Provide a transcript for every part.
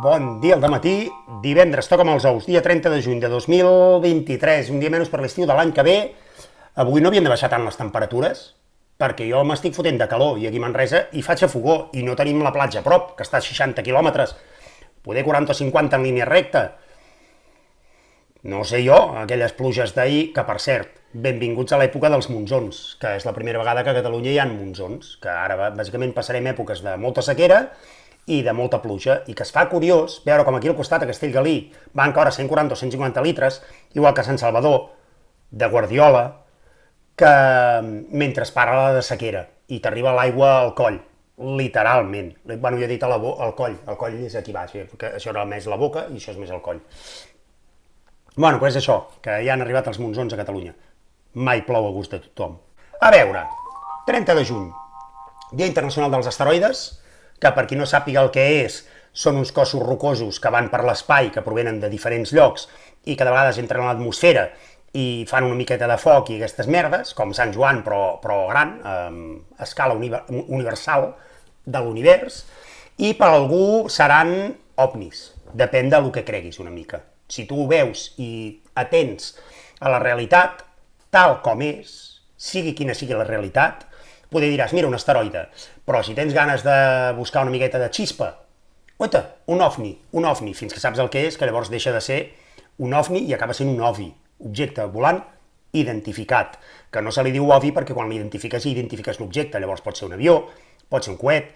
Bon dia al dematí, divendres toca amb els ous, dia 30 de juny de 2023, un dia menys per l'estiu de l'any que ve. Avui no havien de baixar tant les temperatures, perquè jo m'estic fotent de calor i aquí a Manresa hi faig a fogó i no tenim la platja a prop, que està a 60 quilòmetres, poder 40 o 50 en línia recta. No sé jo, aquelles pluges d'ahir, que per cert, benvinguts a l'època dels monsons, que és la primera vegada que a Catalunya hi ha monsons, que ara bàsicament passarem èpoques de molta sequera i de molta pluja, i que es fa curiós veure com aquí al costat, a Castellgalí, van caure 140 o 150 litres, igual que a Sant Salvador, de Guardiola, que mentre es para de sequera, i t'arriba l'aigua al coll, literalment. Bueno, jo he dit al coll és aquí baix, que això era més la boca i això és més el coll. Bueno, doncs és això, que ja han arribat els monsons a Catalunya. Mai plou a gust de tothom. A veure, 30 de juny, Dia Internacional dels Asteroides, que per qui no sàpiga el que és, són uns cossos rocosos que van per l'espai, que provenen de diferents llocs i que de vegades entren a l'atmosfera i fan una miqueta de foc i aquestes merdes, com Sant Joan, però gran, a escala universal de l'univers, i per algú seran ovnis, depèn del que creguis una mica. Si tu ho veus i atents a la realitat, tal com és, sigui quina sigui la realitat, poder diràs, mira, un asteroide, però si tens ganes de buscar una miqueta de xispa, oita, un ovni, fins que saps el que és, que llavors deixa de ser un ovni i acaba sent un OVI, objecte volant identificat, que no se li diu OVI perquè quan l'identifiques l'objecte, llavors pot ser un avió, pot ser un coet,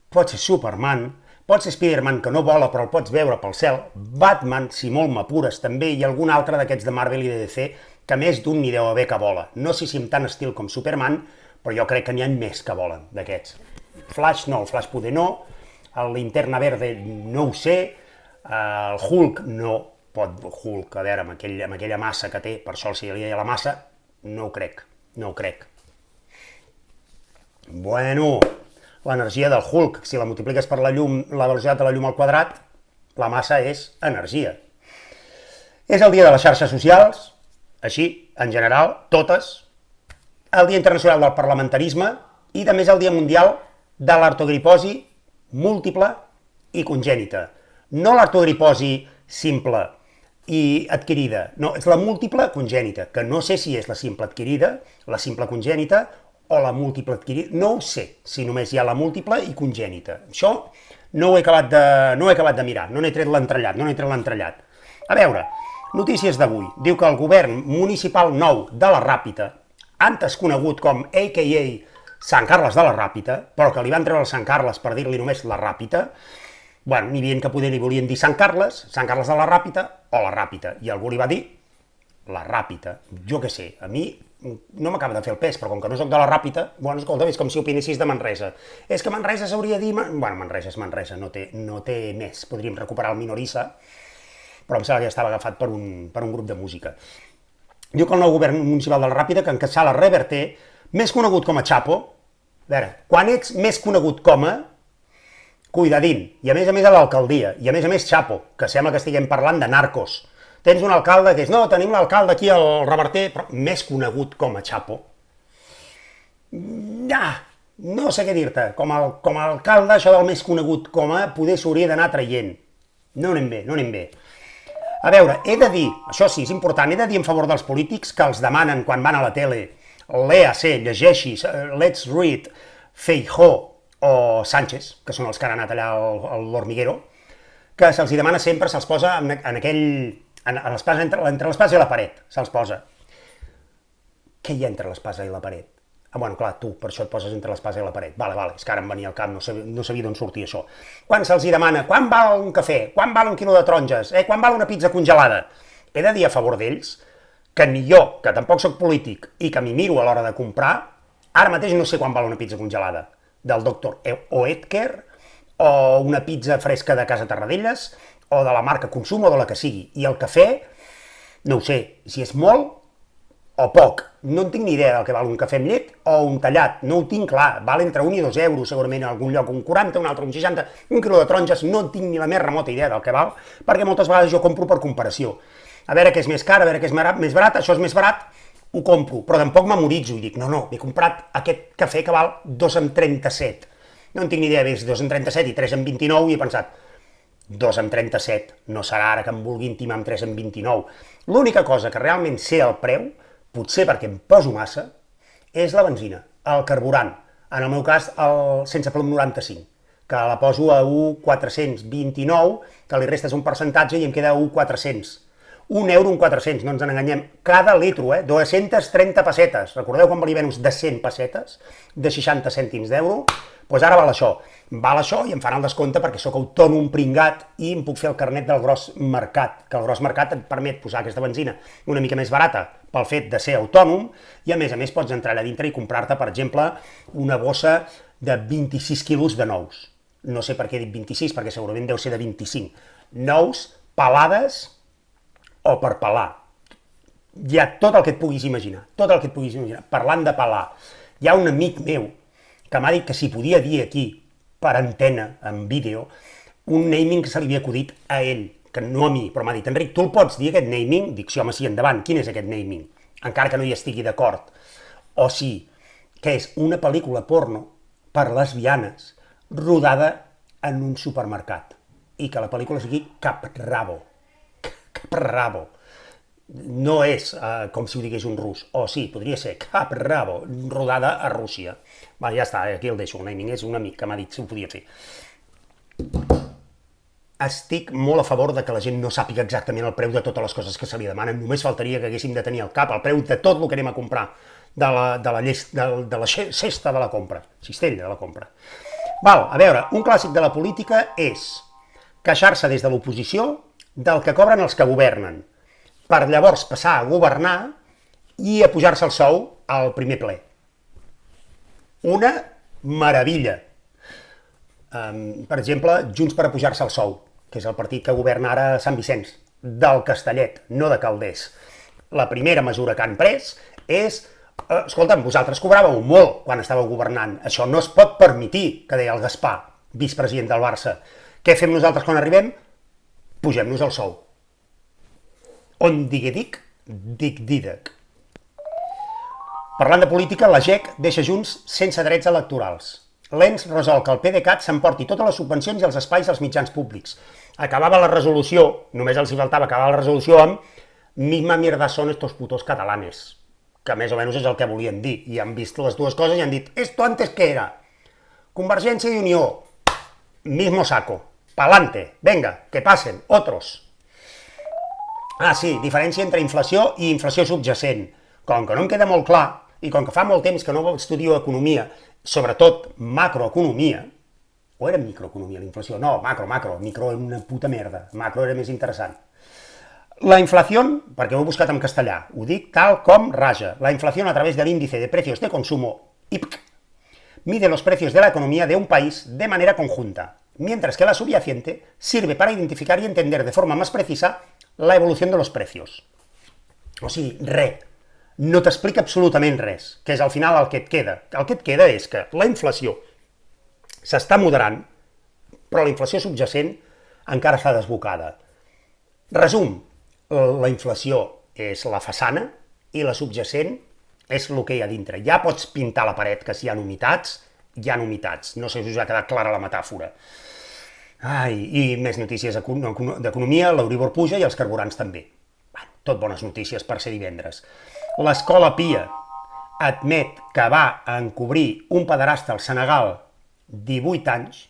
pot ser Superman, pot ser Spiderman, que no vola però el pots veure pel cel, Batman, si molt m'apures també, i algun altre d'aquests de Marvel i de DC, que més d'un n'hi deu haver que vola. No sé si amb tant estil com Superman, però jo crec que n'hi ha més que volen, d'aquests. Flash no, el Flash poder no, el Linterna Verde no ho sé, el Hulk no pot, Hulk, a veure, amb aquella massa que té, per això si li deia la massa, no ho crec. Bueno, l'energia del Hulk, si la multipliques per la llum, la velocitat de la llum al quadrat, la massa és energia. És el dia de les xarxes socials, així, en general, totes, el Dia Internacional del Parlamentarisme i també és el Dia Mundial de l'Artogriposi múltiple i congènita. No l'artogriposi simple i adquirida, no, és la múltiple congènita, que no sé si és la simple adquirida, la simple congènita o la múltiple adquirida, no ho sé si només hi ha la múltiple i congènita. Això no ho he acabat de mirar, no n'he tret l'entrellat. A veure, notícies d'avui. Diu que el govern municipal nou de la Ràpita, antes conegut com a.k.a. Sant Carles de la Ràpita, però que li van treure el Sant Carles per dir-li només la Ràpita, bueno, n'hi havia que poder li volien dir Sant Carles de la Ràpita o la Ràpita, i algú li va dir la Ràpita. Jo què sé, a mi no m'acaba de fer el pes, però com que no soc de la Ràpita, bueno, escolta, és com si opinessis de Manresa. És que Manresa s'hauria de dir... Bueno, Manresa és Manresa, no té més. Podríem recuperar el Minorissa, però em sembla que ja estava agafat per un grup de música. Diu que el nou govern municipal de la Ràpita, que encapçala Reverter, més conegut com a Chapo, a veure, quan ets més conegut com a, cuidadín, i a més a l'alcaldia, i a més Chapo, que sembla que estiguem parlant de narcos. Tens un alcalde que és, no, tenim l'alcalde aquí al Reverter, però més conegut com a Chapo. No sé què dir-te, com a alcalde, això del més conegut com a, poder s'hauria d'anar traient. No anem bé. A veure, he de dir, això sí, és important, he de dir en favor dels polítics que els demanen quan van a la tele, léase, llegeixi, let's read, Feijóo o Sánchez, que són els que han anat allà a l'Hormiguero, que se'ls demana sempre, se'ls posa entre l'espasa i la paret, se'ls posa. Què hi ha entre l'espasa i la paret? Bueno, clar, tu, per això et poses entre l'espasa i la paret. Vale, és que ara em venia al cap, no sabia d'on sortia això. Quan se'ls demana, quan val un cafè? Quan val un quilo de taronges? Quan val una pizza congelada? He de dir a favor d'ells que ni jo, que tampoc soc polític, i que m'hi miro a l'hora de comprar, ara mateix no sé quan val una pizza congelada. Del Dr. Oetker, o una pizza fresca de Casa Tarradellas, o de la marca Consum, o de la que sigui. I el cafè, no ho sé, si és molt o poc. No en tinc ni idea del que val un cafè amb llet o un tallat, no ho tinc clar, val entre 1 i 2 euros, segurament en algun lloc un 40, un altre un 60, un quilo de taronges, no en tinc ni la més remota idea del que val, perquè moltes vegades jo compro per comparació. A veure què és més car, a veure què és més barat, això és més barat, ho compro, però tampoc memoritzo i dic, no, m'he comprat aquest cafè que val 2,37. No en tinc ni idea, és 2,37 i 3,29 i he pensat, 2 amb 37, no serà ara que em vulgui intimar amb 3 amb 29. L'única cosa que realment sé el preu, potser perquè em poso massa, és la benzina, el carburant. En el meu cas, el sense plom 95, que la poso a 1,429, que li restes un percentatge i em queda 1,400. 1 euro, 1,400, no ens en enganyem. Cada litro, 230 pessetes. Recordeu quan valia Venus de 100 pessetes? De 60 cèntims d'euro? Doncs ara val això. Val això i em fan el descompte perquè sóc autònom pringat i em puc fer el carnet del gros mercat, que el gros mercat et permet posar aquesta benzina una mica més barata pel fet de ser autònom i a més pots entrar allà dintre i comprar-te, per exemple, una bossa de 26 quilos de nous. No sé per què he dit 26, perquè segurament deu ser de 25. Nous, pelades o per pelar. Hi ha tot el que et puguis imaginar, tot el que et puguis imaginar. Parlant de pelar, hi ha un amic meu que m'ha dit que si podia dir aquí, per antena, en vídeo, un naming que se li havia acudit a ell, que no a mi, però m'ha dit, Enric, tu el pots dir, aquest naming? Dic, sí, home, sí, endavant, quin és aquest naming? Encara que no hi estigui d'acord. O sí, que és una pel·lícula porno per lesbianes rodada en un supermercat i que la pel·lícula sigui Cap Rabo. Cap Rabo. No és com si ho digués un rus, o sí, podria ser Cap Rabo, rodada a Rússia. Va, ja està, aquí el deixo, el naming és un amic que m'ha dit si ho podia fer. Estic molt a favor de que la gent no sàpiga exactament el preu de totes les coses que se li demanen, només faltaria que haguéssim de tenir al cap el preu de tot el que anem a comprar, de la cesta de la compra, cistella de la compra. Val, a veure, un clàssic de la política és queixar-se des de l'oposició del que cobren els que governen, per llavors passar a governar i a pujar-se el sou al primer ple. Una meravella. Per exemple, Junts per a pujar-se el sou, que és el partit que governa ara a Sant Vicenç, del Castellet, no de Calders. La primera mesura que han pres és, escolta'm, vosaltres cobràveu molt quan estàveu governant, això no es pot permetir, que deia el Gaspar, vicepresident del Barça. Què fem nosaltres quan arribem? Pugem-nos el sou. On digui dic, dic dídec. Parlant de política, la GEC deixa Junts sense drets electorals. L'ENS resol que el PDeCAT s'emporti totes les subvencions i els espais als mitjans públics. Acabava la resolució, només els hi faltava acabar la resolució amb «Misma mierda son estos putos catalanes», que més o menys és el que volien dir, i han vist les dues coses i han dit «Esto antes què era? Convergència i Unió, mismo saco, pa'lante, venga, que passen, otros». Ah, sí, diferència entre inflació i inflació subjacent. Com que no em queda molt clar, i com que fa molt temps que no estudio economia, sobretot macroeconomia, o era microeconomia la inflació? No, macro, micro era una puta merda, macro era més interessant. La inflació, perquè ho he buscat en castellà, ho dic tal com raja, la inflació a través del índice de precios de consumo, IPC, mide los precios de la economía de un país de manera conjunta, mientras que la subyacente sirve para identificar y entender de forma más precisa la evolución de los precios. O sigui, res. No t'explica absolutament res, que és al final el que et queda. El que et queda és que la inflació s'està moderant, però la inflació subjacent encara està desbocada. Resum, la inflació és la façana i la subjacent és el que hi ha dintre. Ja pots pintar la paret, que si hi ha humitats, hi ha humitats. No sé si us ha quedat clara la metàfora. Ai, i més notícies d'economia, l'Euribor puja i els carburants també. Tot bones notícies per ser divendres. L'Escola Pia admet que va encobrir un pederasta al Senegal 18 anys,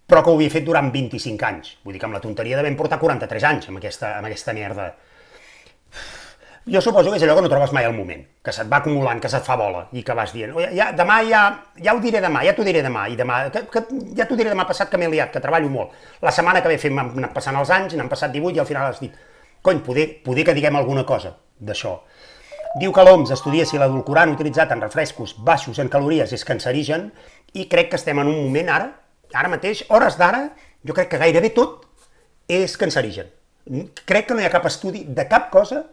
però que ho havia fet durant 25 anys. Vull dir que amb la tonteria devem portar 43 anys amb aquesta merda. Jo suposo que és allò que no trobes mai al moment, que se't va acumulant, que se't fa bola, i que vas dient, demà ja ho diré demà, ja t'ho diré demà, i demà, ja t'ho diré demà passat que m'he liat, que treballo molt. La setmana que ve m'han anat passant els anys, n'han passat 18 i al final has dit, cony, poder que diguem alguna cosa d'això. Diu que l'OMS estudia si l'edulcorant utilitzat en refrescos baixos en calories és cancerigen, i crec que estem en un moment ara mateix, hores d'ara, jo crec que gairebé tot és cancerigen. Crec que no hi ha cap estudi de cap cosa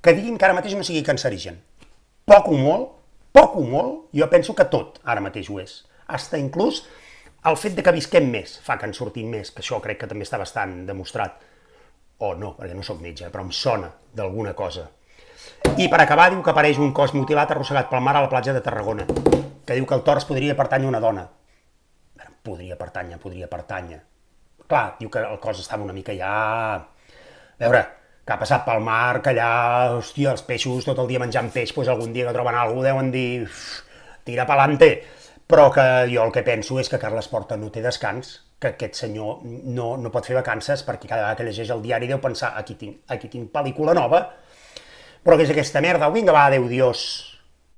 que diguin que ara mateix no sigui cancerigen. Poc o molt, jo penso que tot ara mateix ho és. Hasta inclús el fet de que visquem més fa que en sortim més, que això crec que també està bastant demostrat. O no, perquè no soc metge, però em sona d'alguna cosa. I per acabar diu que apareix un cos mutilat arrossegat pel mar a la platja de Tarragona, que diu que el tors podria pertànyer a una dona. Podria pertànyer. clar, diu que el cos estava una mica ja... A veure, que ha passat pel mar, que allà, hòstia, els peixos, tot el dia menjant peix, doncs algun dia que troben alguna cosa deuen dir, tira pa'lante. Però que jo el que penso és que Carles Porta no té descans, que aquest senyor no pot fer vacances perquè cada vegada que llegeix el diari deu pensar aquí tinc pel·lícula nova, però que és aquesta merda, vinga va, adeu, dios.